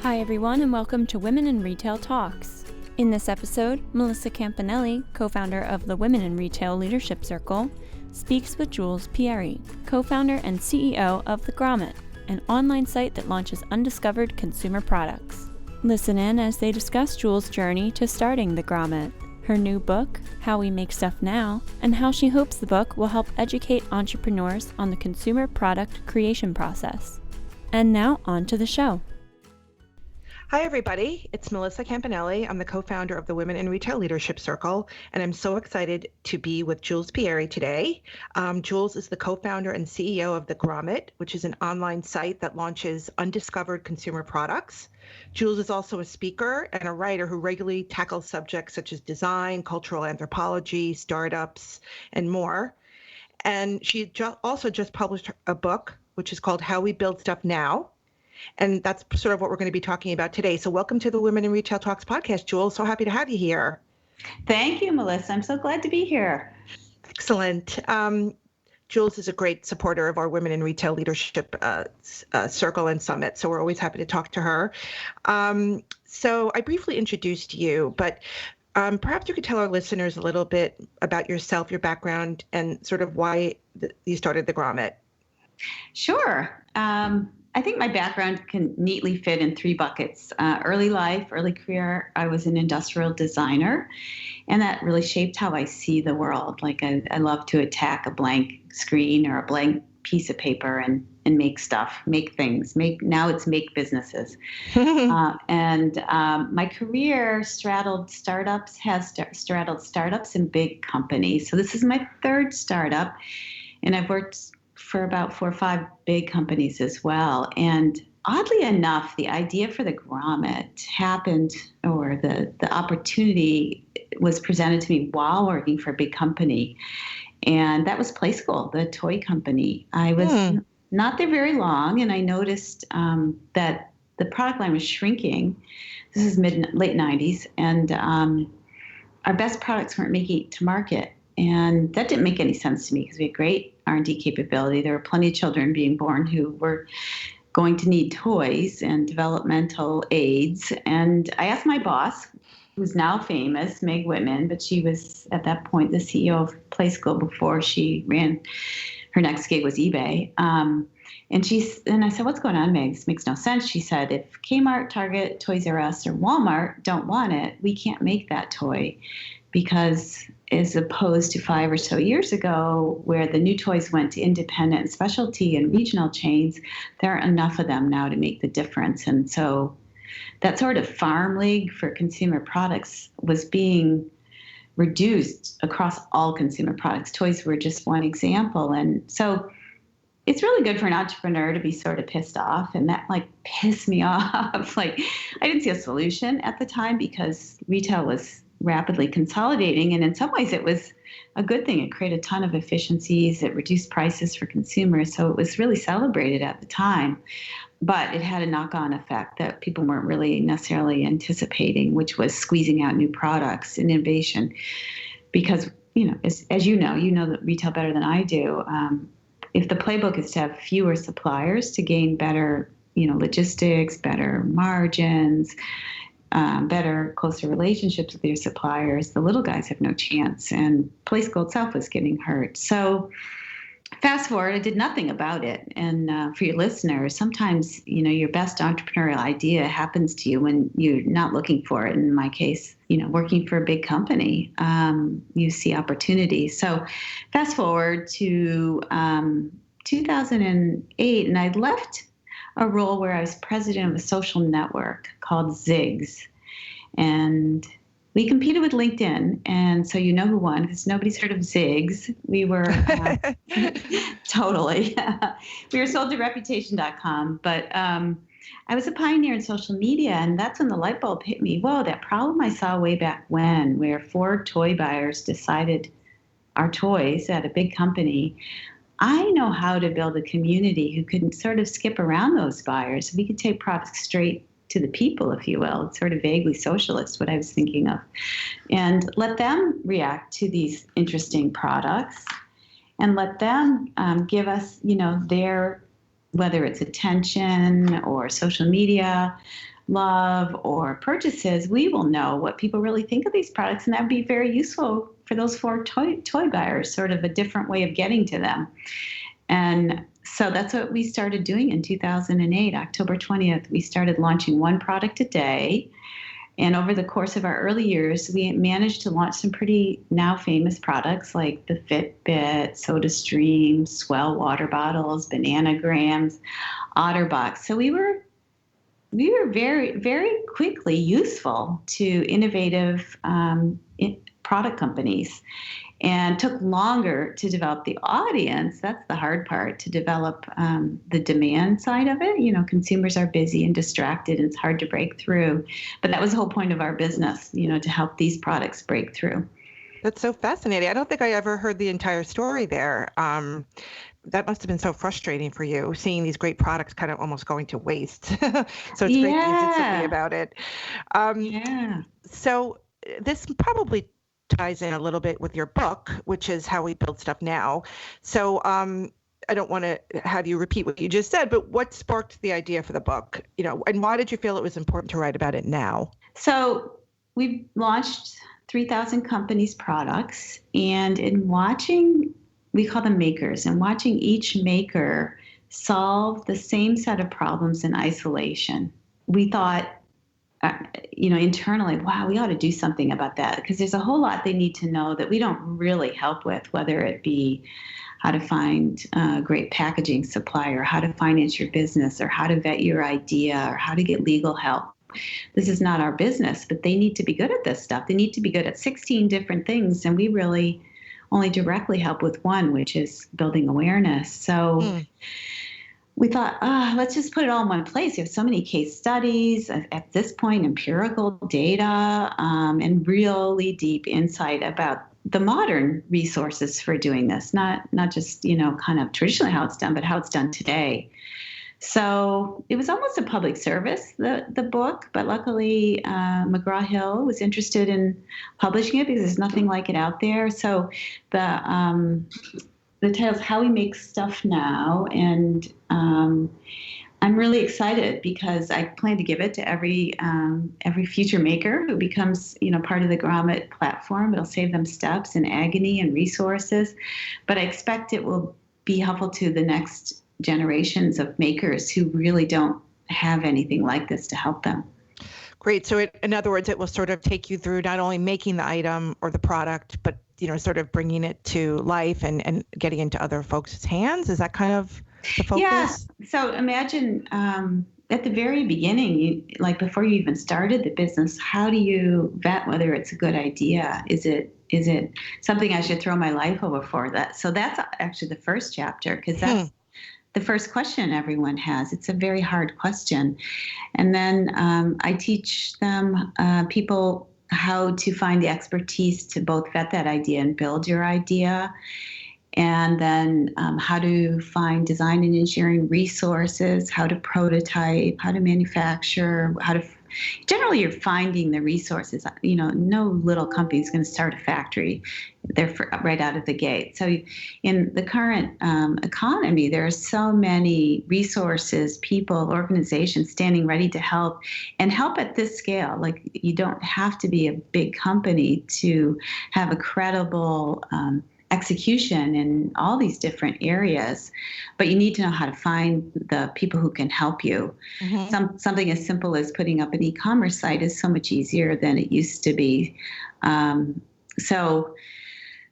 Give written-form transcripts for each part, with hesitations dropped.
Hi everyone and welcome to Women in Retail Talks. In this episode, Melissa Campanelli, co-founder of the Women in Retail Leadership Circle, speaks with Jules Pieri, co-founder and CEO of the Grommet, an online site that launches undiscovered consumer products. Listen in as they discuss Jules' journey to starting the Grommet, her new book, How We Make Stuff Now, and how she hopes the book will help educate entrepreneurs on the consumer product creation process. And now on to the show. Hi, everybody. It's Melissa Campanelli. I'm the co-founder of the Women in Retail Leadership Circle, and I'm so excited to be with Jules Pieri today. Jules is the co-founder and CEO of the Grommet, which is an online site that launches undiscovered consumer products. Jules is also a speaker and a writer who regularly tackles subjects such as design, cultural anthropology, startups, and more. And she also just published a book, which is called How We Build Stuff Now. And that's sort of what we're going to be talking about today. So welcome to the Women in Retail Talks podcast, Jules. So happy to have you here. Thank you, Melissa. I'm so glad to be here. Excellent. Jules is a great supporter of our Women in Retail Leadership Circle and Summit. So we're always happy to talk to her. So I briefly introduced you, but perhaps you could tell our listeners a little bit about yourself, your background, and sort of why you started the Grommet. Sure. I think my background can neatly fit in three buckets. Early life, early career, I was an industrial designer, and that really shaped how I see the world. Like I love to attack a blank screen or a blank piece of paper and make stuff, make things. Now it's make businesses. And my career straddled startups, straddled startups and big companies. So this is my third startup, and I've worked for about 4 or 5 big companies as well. And oddly enough, the idea for the Grommet happened, or the opportunity was presented to me while working for a big company. And that was Play School, the toy company. I was not there very long, and I noticed that the product line was shrinking. This is late 90s, and our best products weren't making it to market. And that didn't make any sense to me because we had great R&D capability. There were plenty of children being born who were going to need toys and developmental aids. And I asked my boss, who's now famous, Meg Whitman, but she was at that point the CEO of Play School before she ran, her next gig was eBay. And I said, what's going on, Meg? This makes no sense. She said, if Kmart, Target, Toys R Us, or Walmart don't want it, we can't make that toy. Because as opposed to 5 or so years ago, where the new toys went to independent specialty and regional chains, there aren't enough of them now to make the difference. And so that sort of farm league for consumer products was being reduced across all consumer products. Toys were just one example. And so it's really good for an entrepreneur to be sort of pissed off. And that pissed me off. I didn't see a solution at the time because retail was rapidly consolidating. And in some ways it was a good thing. It created a ton of efficiencies. It reduced prices for consumers. So it was really celebrated at the time, but it had a knock-on effect that people weren't really necessarily anticipating, which was squeezing out new products and innovation. Because, as you know that retail better than I do. If the playbook is to have fewer suppliers to gain better, logistics, better margins, better, closer relationships with your suppliers, the little guys have no chance. And Play School itself was getting hurt. So fast forward, I did nothing about it. And for your listeners, sometimes, your best entrepreneurial idea happens to you when you're not looking for it. In my case, working for a big company, you see opportunity. So fast forward to 2008, and I left a role where I was president of a social network called Ziggs. And we competed with LinkedIn. And so you know who won, because nobody's heard of Ziggs. We were totally. We were sold to Reputation.com. But I was a pioneer in social media. And that's when the light bulb hit me. Whoa, that problem I saw way back when, where 4 toy buyers decided our toys at a big company, I know how to build a community who could sort of skip around those buyers. We could take products straight to the people, if you will. It's sort of vaguely socialist, what I was thinking of. And let them react to these interesting products and let them give us, their, whether it's attention or social media, love or purchases, we will know what people really think of these products, and that would be very useful for those four toy buyers, sort of a different way of getting to them. And so that's what we started doing in 2008, October 20th. We started launching one product a day. And over the course of our early years, we managed to launch some pretty now famous products like the Fitbit, SodaStream, Swell water bottles, Bananagrams, OtterBox. So we were very, very quickly useful to innovative product companies, and took longer to develop the audience. That's the hard part, to develop the demand side of it. Consumers are busy and distracted, and it's hard to break through. But that was the whole point of our business, to help these products break through. That's so fascinating. I don't think I ever heard the entire story there. That must have been so frustrating for you, seeing these great products kind of almost going to waste. So it's great that you did something about it. So this probably ties in a little bit with your book, which is How We Build Stuff Now. So I don't want to have you repeat what you just said, but what sparked the idea for the book? And why did you feel it was important to write about it now? So we've launched 3,000 companies' products, and in watching, we call them makers, and watching each maker solve the same set of problems in isolation, we thought, internally, wow, we ought to do something about that, because there's a whole lot they need to know that we don't really help with, whether it be how to find a great packaging supplier, how to finance your business, or how to vet your idea, or how to get legal help. This is not our business, but they need to be good at this stuff. They need to be good at 16 different things, and we really only directly help with one, which is building awareness. So we thought, let's just put it all in one place. You have so many case studies, at this point, empirical data, and really deep insight about the modern resources for doing this, not just, kind of traditionally how it's done, but how it's done today. So it was almost a public service, the book, but luckily McGraw-Hill was interested in publishing it because there's nothing like it out there. So the title is How We Make Stuff Now, and I'm really excited because I plan to give it to every future maker who becomes, part of the Grommet platform. It'll save them steps and agony and resources, but I expect it will be helpful to the next generations of makers who really don't have anything like this to help them. Great. So in other words, it will sort of take you through not only making the item or the product, but, sort of bringing it to life and getting into other folks' hands. Is that kind of the focus? Yeah. So imagine at the very beginning, before you even started the business, how do you vet whether it's a good idea? Is it something I should throw my life over for? So that's actually the first chapter, because that's the first question everyone has. It's a very hard question. And then I teach them, people, how to find the expertise to both vet that idea and build your idea. And then how to find design and engineering resources, how to prototype, how to manufacture, generally you're finding the resources. No little company is going to start a factory. They're right out of the gate. So in the current economy, there are so many resources, people, organizations standing ready to help, and help at this scale. You don't have to be a big company to have a credible execution in all these different areas, but you need to know how to find the people who can help you. Something as simple as putting up an e-commerce site is so much easier than it used to be. So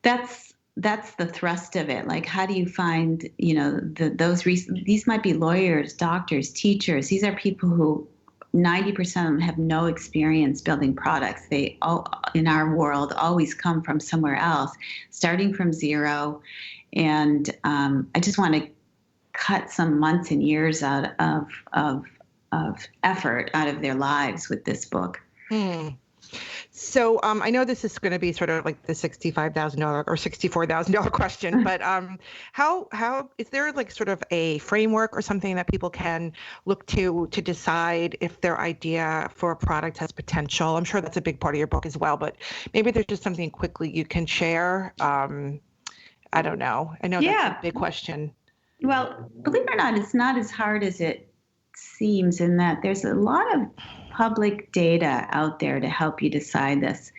that's the thrust of it. How do you find, these might be lawyers, doctors, teachers. These are people who 90% of them have no experience building products. They all, in our world, always come from somewhere else, starting from zero. And I just want to cut some months and years out of effort out of their lives with this book. So I know this is going to be sort of like the $65,000 or $64,000 question, but how is there sort of a framework or something that people can look to decide if their idea for a product has potential? I'm sure that's a big part of your book as well, but maybe there's just something quickly you can share. I don't know. I know that's a big question. Well, believe it or not, it's not as hard as it seems, in that there's a lot of public data out there to help you decide this?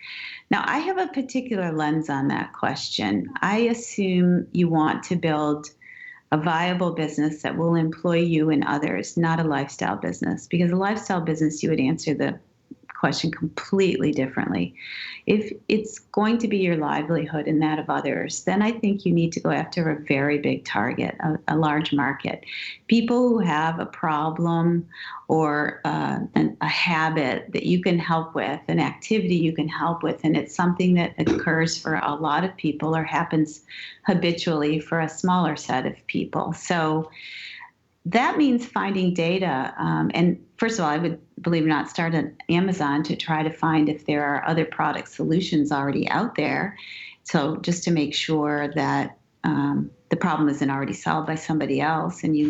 Now, I have a particular lens on that question. I assume you want to build a viable business that will employ you and others, not a lifestyle business, because a lifestyle business, you would answer the question completely differently. If it's going to be your livelihood and that of others, then I think you need to go after a very big target, a large market. People who have a problem or a habit that you can help with, an activity you can help with, and it's something that occurs for a lot of people or happens habitually for a smaller set of people. So that means finding data. And first of all, I would, believe it or not, start on Amazon to try to find if there are other product solutions already out there. So just to make sure that the problem isn't already solved by somebody else. And you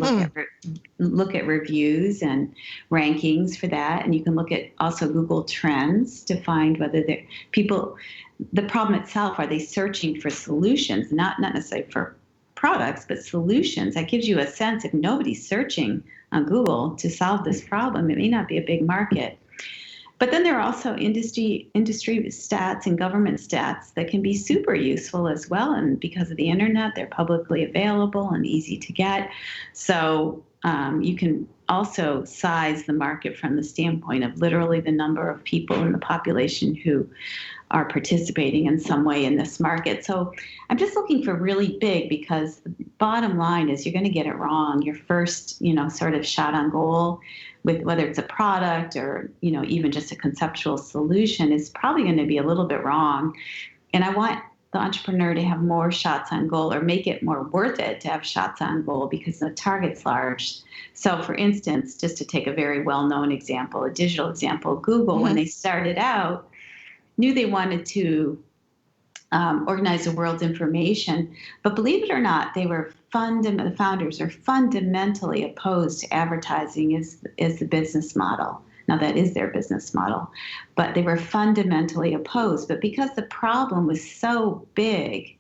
look at reviews and rankings for that. And you can look at also Google Trends to find whether the problem itself, are they searching for solutions, not necessarily for products, but solutions. That gives you a sense if nobody's searching on Google to solve this problem, it may not be a big market. But then there are also industry stats and government stats that can be super useful as well. And because of the internet, they're publicly available and easy to get. So you can also size the market from the standpoint of literally the number of people in the population who are participating in some way in this market. So I'm just looking for really big, because the bottom line is you're going to get it wrong. Your first, sort of shot on goal with whether it's a product or, even just a conceptual solution is probably going to be a little bit wrong. And I want the entrepreneur to have more shots on goal, or make it more worth it to have shots on goal, because the target's large. So for instance, just to take a very well-known example, a digital example, Google, when they started out, knew they wanted to organize the world's information, but believe it or not, the founders are fundamentally opposed to advertising as the business model. Now that is their business model, but they were fundamentally opposed. But because the problem was so big,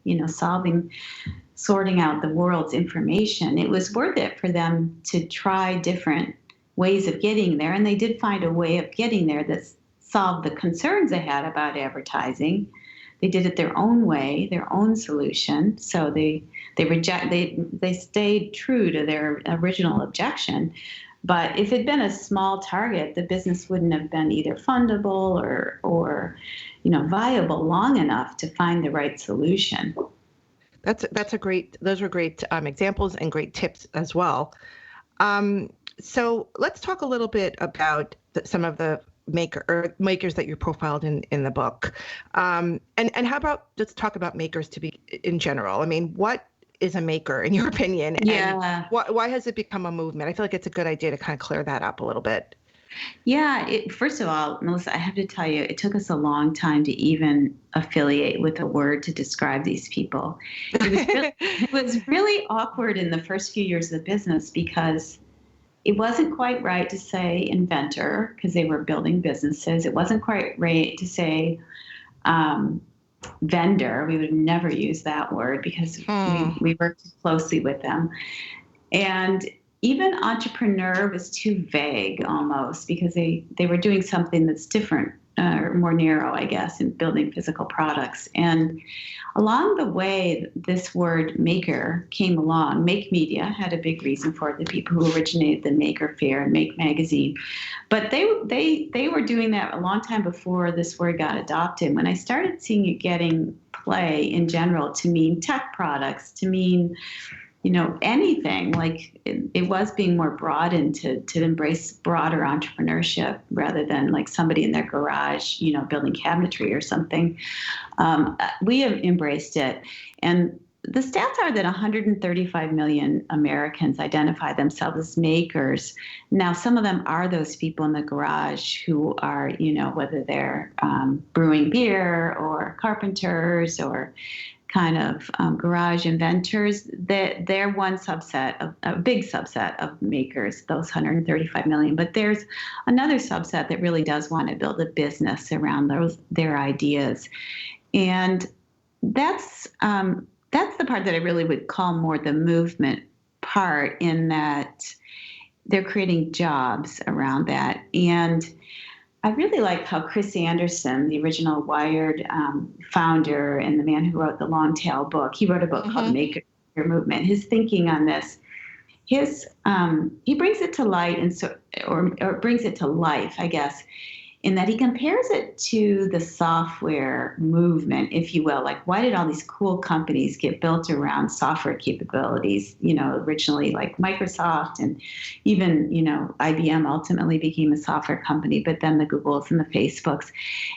sorting out the world's information, it was worth it for them to try different ways of getting there. And they did find a way of getting there that solved the concerns they had about advertising. They did it their own way, their own solution. So they stayed true to their original objection. But if it had been a small target, the business wouldn't have been either fundable or viable long enough to find the right solution. Those are great examples and great tips as well. So let's talk a little bit about some of the makers that you profiled in the book. And how about, let's talk about makers in general. I mean, what is a maker in your opinion? Yeah. And why has it become a movement? I feel like it's a good idea to kind of clear that up a little bit. Yeah. First of all, Melissa, I have to tell you, it took us a long time to even affiliate with a word to describe these people. It was really awkward in the first few years of the business, because it wasn't quite right to say inventor, because they were building businesses. It wasn't quite right to say vendor. We would never use that word, because we worked closely with them. And even entrepreneur was too vague almost, because they were doing something that's different, more narrow, I guess, in building physical products. And along the way, this word maker came along. Make Media had a big reason for it, the people who originated the Maker Faire and Make Magazine. But they were doing that a long time before this word got adopted. When I started seeing it getting play in general to mean tech products, to mean anything, like it was being more broadened to embrace broader entrepreneurship rather than like somebody in their garage, building cabinetry or something. We have embraced it. And the stats are that 135 million Americans identify themselves as makers. Now, some of them are those people in the garage who are, whether they're brewing beer or carpenters or kind of garage inventors, that they're one subset, a big subset of makers, those 135 million. But there's another subset that really does want to build a business around their ideas. And that's the part that I really would call more the movement part, in that they're creating jobs around that. And I really like how Chris Anderson, the original Wired founder and the man who wrote the Long Tail book, he wrote a book called Maker Movement. His thinking on this, he brings it to light or brings it to life, I guess, in that he compares it to the software movement, if you will. Like, why did all these cool companies get built around software capabilities? Originally like Microsoft and even, IBM ultimately became a software company, but then the Googles and the Facebooks.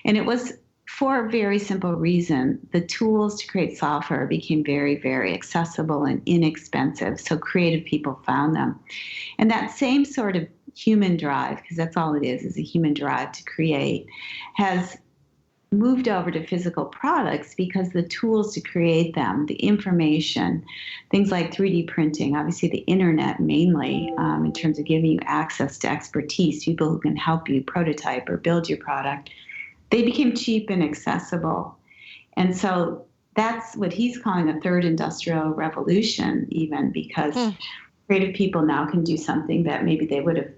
And it was for a very simple reason. The tools to create software became very, very accessible and inexpensive. So creative people found them. And that same sort of human drive, because that's all it is a human drive to create, has moved over to physical products because the tools to create them, the information, things like 3D printing, obviously the internet mainly, in terms of giving you access to expertise, people who can help you prototype or build your product, they became cheap and accessible. And so that's what he's calling a third industrial revolution, even because creative people now can do something that maybe they would have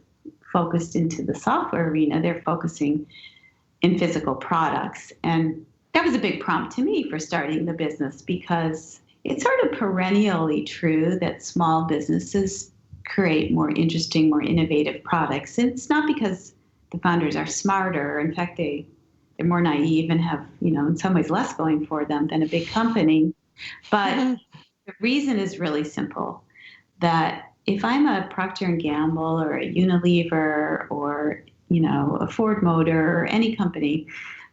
focused into the software arena. They're focusing in physical products. And that was a big prompt to me for starting the business, because it's sort of perennially true that small businesses create more interesting, more innovative products. And it's not because the founders are smarter. In fact, they're more naive and have, in some ways less going for them than a big company. But the reason is really simple, that if I'm a Procter & Gamble or a Unilever or, a Ford Motor or any company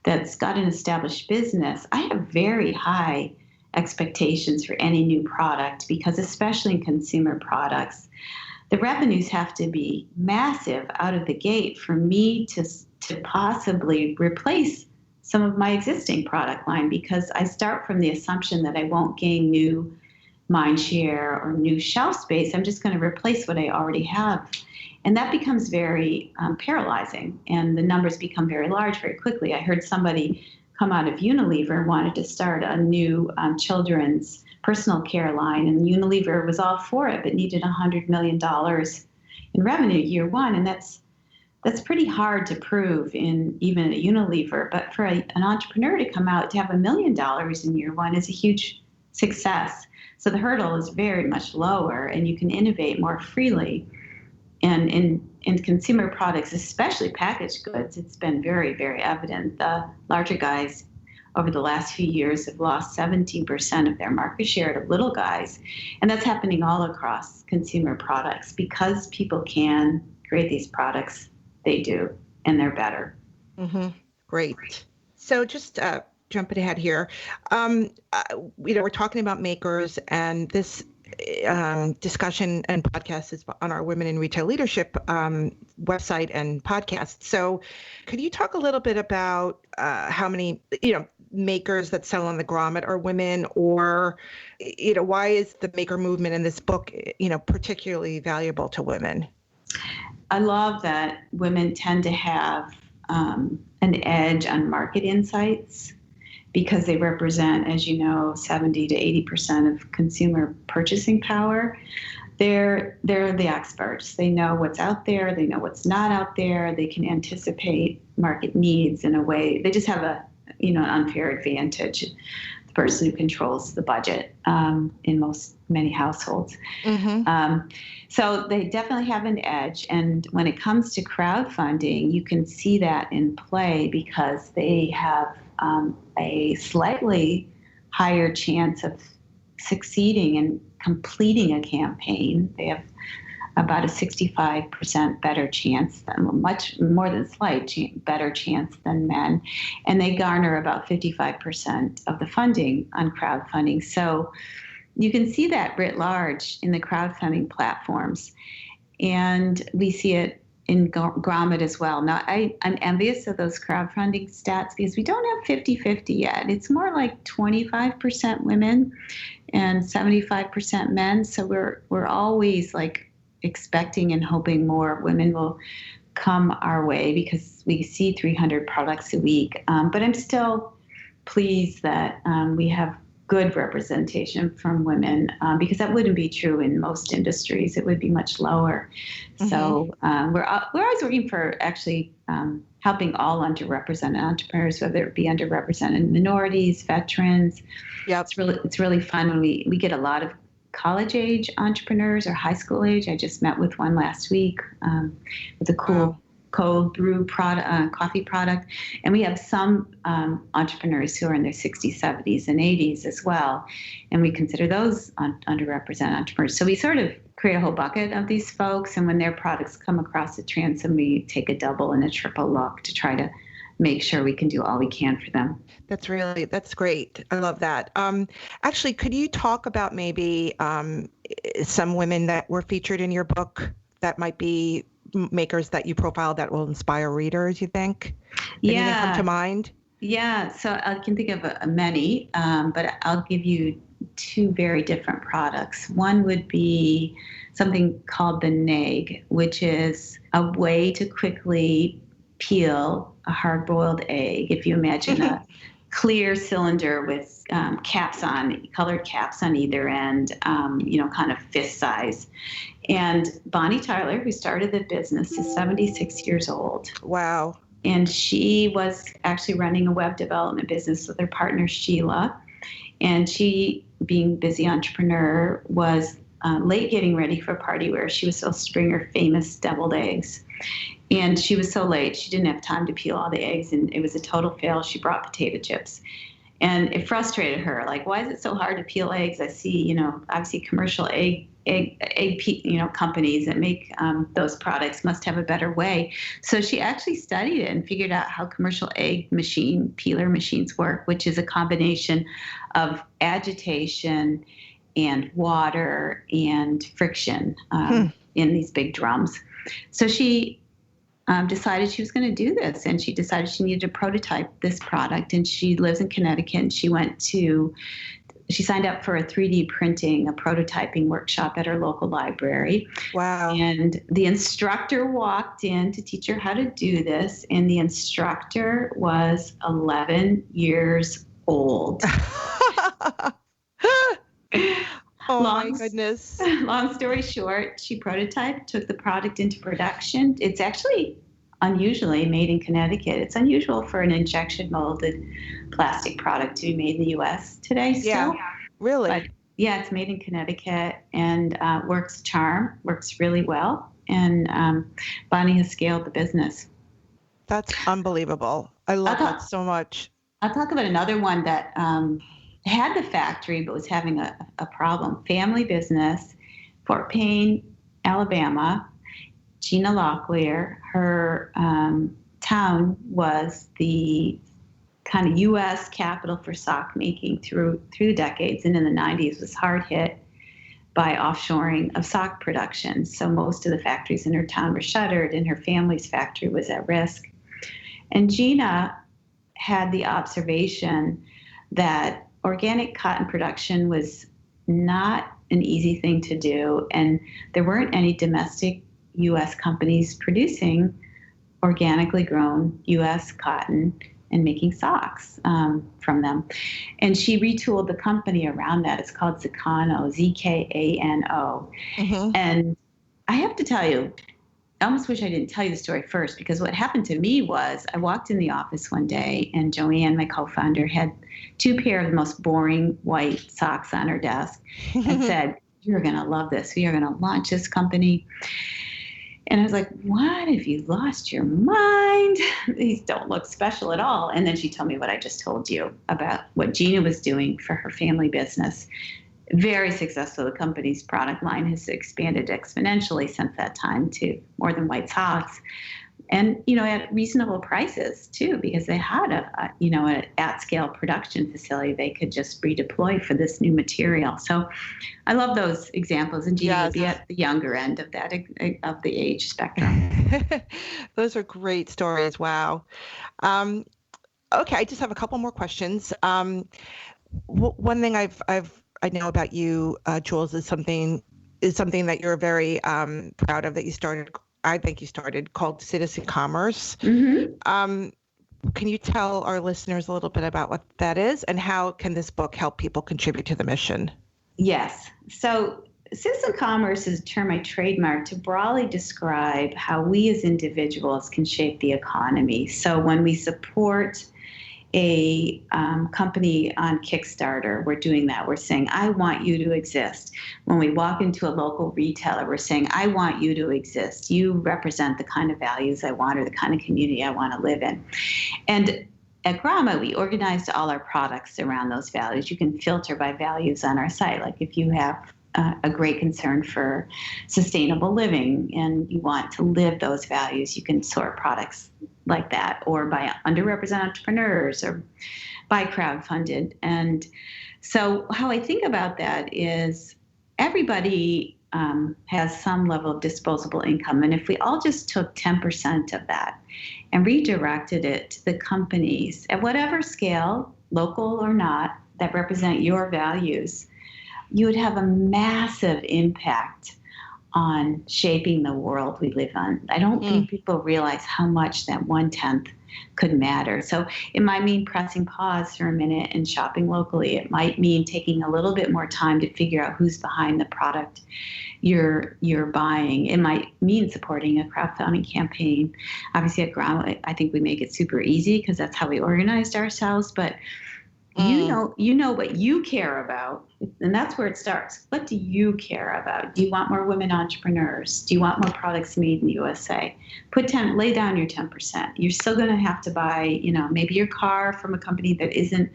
that's got an established business, I have very high expectations for any new product, because especially in consumer products, the revenues have to be massive out of the gate for me to possibly replace some of my existing product line, because I start from the assumption that I won't gain new mind share or new shelf space. I'm just going to replace what I already have. And that becomes very paralyzing, and the numbers become very large very quickly. I heard somebody come out of Unilever and wanted to start a new children's personal care line, and Unilever was all for it, but needed $100 million in revenue year one. And that's pretty hard to prove in even a Unilever. But for an entrepreneur to come out to have $1 million in year one is a huge success. So the hurdle is very much lower, and you can innovate more freely. And in consumer products, especially packaged goods, it's been very, very evident. The larger guys over the last few years have lost 17% of their market share to little guys. And that's happening all across consumer products. Because people can create these products, they do, and they're better. Great. So just jumping ahead here, we're talking about makers, and this discussion and podcast is on our Women in Retail Leadership website and podcast. So could you talk a little bit about how many, makers that sell on the Grommet are women, or, why is the maker movement in this book, particularly valuable to women? I love that women tend to have an edge on market insights, because they represent, as you know, 70 to 80% of consumer purchasing power. They're the experts. They know what's out there. They know what's not out there. They can anticipate market needs in a way. They just have an unfair advantage. The person who controls the budget in many households. So they definitely have an edge. And when it comes to crowdfunding, you can see that in play, because they have a slightly higher chance of succeeding and completing a campaign. They have about a 65% better chance, much more than better chance than men. And they garner about 55% of the funding on crowdfunding. So you can see that writ large in the crowdfunding platforms. And we see it in Grommet as well. Now, I'm envious of those crowdfunding stats, because we don't have 50-50 yet. It's more like 25% women and 75% men. So we're always like expecting and hoping more women will come our way, because we see 300 products a week. But I'm still pleased that we have good representation from women, because that wouldn't be true in most industries. It would be much lower. So we're always working for actually helping all underrepresented entrepreneurs, whether it be underrepresented minorities, veterans. Yep. It's really fun when we get a lot of college age entrepreneurs or high school age. I just met with one last week with a cool cold brew product, coffee product. And we have some entrepreneurs who are in their 60s, 70s, and 80s as well. And we consider those underrepresented entrepreneurs. So we sort of create a whole bucket of these folks. And when their products come across the transom, we take a double and a triple look to try to make sure we can do all we can for them. That's great. I love that. Actually, could you talk about maybe some women that were featured in your book that might be makers that you profile that will inspire readers, you think? Anything come to mind? Yeah, so I can think of many, but I'll give you two very different products. One would be something called the NEG, which is a way to quickly peel a hard-boiled egg. If you imagine a clear cylinder with colored caps on either end, kind of fist size. And Bonnie Tyler, who started the business, is 76 years old. Wow. And she was actually running a web development business with her partner, Sheila. And she, being a busy entrepreneur, was late getting ready for a party where she was supposed to bring her famous deviled eggs. And she was so late, she didn't have time to peel all the eggs, and it was a total fail. She brought potato chips. And it frustrated her. Like, why is it so hard to peel eggs? I see, obviously commercial egg companies that make those products must have a better way. So she actually studied it and figured out how commercial egg peeler machines work, which is a combination of agitation and water and friction in these big drums. So she decided she was going to do this, and she decided she needed to prototype this product. And she lives in Connecticut, and she signed up for a 3D printing, a prototyping workshop at her local library. Wow. And the instructor walked in to teach her how to do this, and the instructor was 11 years old. My goodness. Long story short, she prototyped, took the product into production. It's actually unusually made in Connecticut. It's unusual for an injection molded plastic product to be made in the U.S. today still. Yeah, really? But yeah, it's made in Connecticut and works really well. And Bonnie has scaled the business. That's unbelievable. I love that so much. I'll talk about another one that had the factory but was having a problem. Family business, Fort Payne, Alabama. Gina Locklear, her town was the kind of U.S. capital for sock making through the decades, and in the 90s was hard hit by offshoring of sock production. So most of the factories in her town were shuttered, and her family's factory was at risk. And Gina had the observation that organic cotton production was not an easy thing to do, and there weren't any domestic U.S. companies producing organically grown U.S. cotton and making socks from them. And she retooled the company around that. It's called Zakano, Z-K-A-N-O. Mm-hmm. And I have to tell you, I almost wish I didn't tell you the story first, because what happened to me was I walked in the office one day and Joanne, my co-founder, had 2 pair of the most boring white socks on her desk and said, "You're going to love this. We are going to launch this company." And I was like, "What? Have you lost your mind? These don't look special at all." And then she told me what I just told you about what Gina was doing for her family business. Very successful. The company's product line has expanded exponentially since that time to more than white socks. And, at reasonable prices too, because they had an at-scale production facility they could just redeploy for this new material. So I love those examples. And Gina would be at the younger end of the age spectrum. Those are great stories. Wow. Okay, I just have a couple more questions. One thing I know about you, Jules, is something that you're very proud of that you started. I think you started, called Citizen Commerce. Mm-hmm. Can you tell our listeners a little bit about what that is, and how can this book help people contribute to the mission? Yes. So citizen commerce is a term I trademarked to broadly describe how we as individuals can shape the economy. So when we support a company on Kickstarter, we're doing that. We're saying, I want you to exist. When we walk into a local retailer, we're saying, I want you to exist. You represent the kind of values I want or the kind of community I want to live in. And at Grommet, we organized all our products around those values. You can filter by values on our site. Like if you have a great concern for sustainable living and you want to live those values, you can sort products like that, or by underrepresented entrepreneurs, or by crowdfunded. And so how I think about that is everybody has some level of disposable income. And if we all just took 10% of that and redirected it to the companies at whatever scale, local or not, that represent your values, you would have a massive impact on shaping the world we live on. I don't think people realize how much that 1/10 could matter. So it might mean pressing pause for a minute and shopping locally. It might mean taking a little bit more time to figure out who's behind the product you're buying. It might mean supporting a crowdfunding campaign. Obviously at Grommet, I think we make it super easy because that's how we organized ourselves. But you know what you care about, and that's where it starts. What do you care about? Do you want more women entrepreneurs? Do you want more products made in the USA? Lay down your 10%. You're still going to have to buy, maybe your car from a company that isn't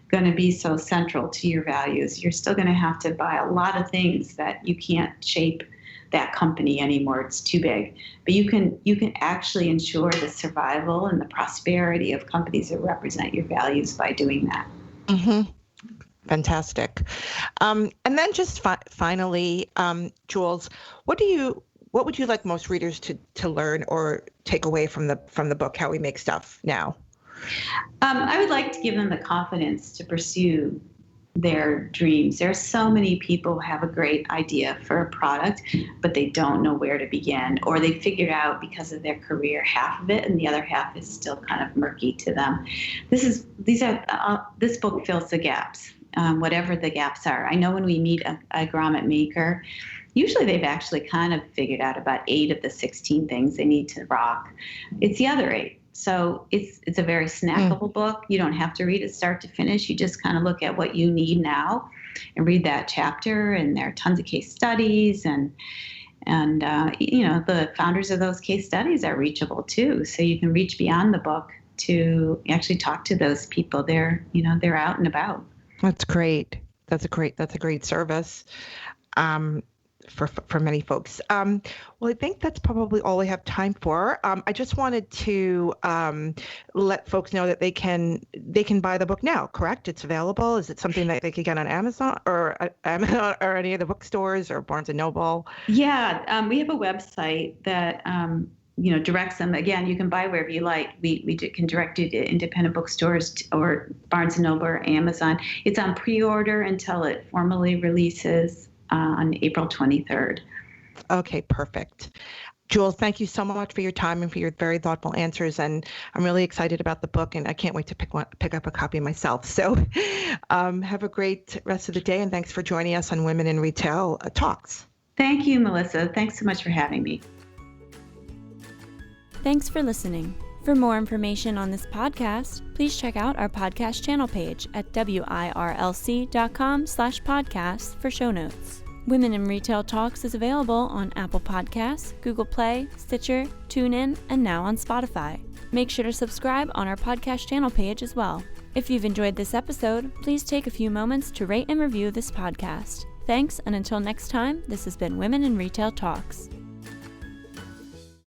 going to be so central to your values. You're still going to have to buy a lot of things that you can't shape that company anymore. It's too big. But you can actually ensure the survival and the prosperity of companies that represent your values by doing that. Mm-hmm. Fantastic. And then just finally, Jules, what would you like most readers to learn or take away from the book, How We Make Stuff Now? I would like to give them the confidence to pursue their dreams. There are so many people who have a great idea for a product, but they don't know where to begin, or they figured out because of their career half of it, and the other half is still kind of murky to them. This book fills the gaps, whatever the gaps are. I know when we meet a grommet maker, usually they've actually kind of figured out about 8 of the 16 things they need to rock. It's the other 8. So it's a very snackable book. You don't have to read it start to finish. You just kind of look at what you need now and read that chapter. And there are tons of case studies, and the founders of those case studies are reachable too. So you can reach beyond the book to actually talk to those people. They're out and about. That's great. That's a great service. For many folks. Well, I think that's probably all we have time for. I just wanted to let folks know that they can buy the book now, correct? It's available. Is it something that they could get on Amazon or any of the bookstores or Barnes & Noble? Yeah, we have a website that directs them. Again, you can buy wherever you like. We can direct you to independent bookstores or Barnes & Noble or Amazon. It's on pre-order until it formally releases on April 23rd. Okay, perfect. Jules, thank you so much for your time and for your very thoughtful answers. And I'm really excited about the book, and I can't wait to pick up a copy myself. So have a great rest of the day, and thanks for joining us on Women in Retail Talks. Thank you, Melissa. Thanks so much for having me. Thanks for listening. For more information on this podcast, please check out our podcast channel page at wirlc.com/podcasts for show notes. Women in Retail Talks is available on Apple Podcasts, Google Play, Stitcher, TuneIn, and now on Spotify. Make sure to subscribe on our podcast channel page as well. If you've enjoyed this episode, please take a few moments to rate and review this podcast. Thanks, and until next time, this has been Women in Retail Talks.